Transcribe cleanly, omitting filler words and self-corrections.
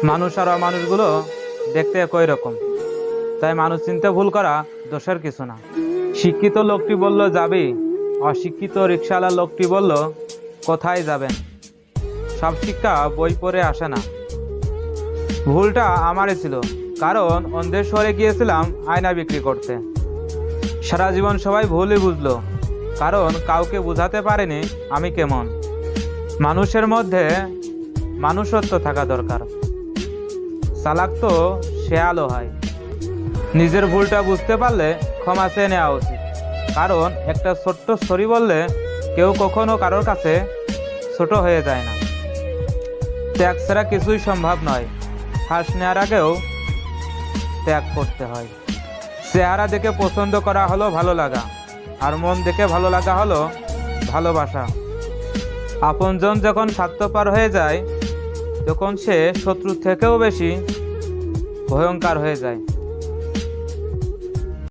মানুষ আর অমানুষগুলো দেখতে একই রকম, তাই মানুষ চিনতে ভুল করা দোষের কিছু না। শিক্ষিত লোকটি বলল যাবি, অশিক্ষিত রিকশাওয়ালা লোকটি বলল কোথায় যাবেন। সব শিক্ষা বই পড়ে আসে না। ভুলটা আমারই ছিল, কারণ অন্ধের শহরে গিয়েছিলাম আয়না বিক্রি করতে। সারা জীবন সবাই ভুলই বুঝলো, কারণ কাউকে বোঝাতে পারেনি আমি কেমন। মানুষের মধ্যে মানুষত্ব থাকা দরকার। চালাক তো শেয়ালও হয়। নিজের ভুলটা বুঝতে পারলে ক্ষমা চেয়ে নেওয়া উচিত, কারণ একটা ছোট্ট সরি বললে কেউ কখনো কারোর কাছে ছোট হয়ে যায় না। ত্যাগ ছাড়া কিছুই সম্ভব নয়। শ্বাস নেওয়ার আগেও ত্যাগ করতে হয়। চেহারা দেখে পছন্দ করা হলো ভালো লাগা, আর মন দেখে ভালো লাগা হলো ভালোবাসা। আপনজন যখন স্বার্থপর হয়ে যায়, তখন সে শত্রুর থেকেও বেশি ভয়ঙ্কর হয়ে যায়।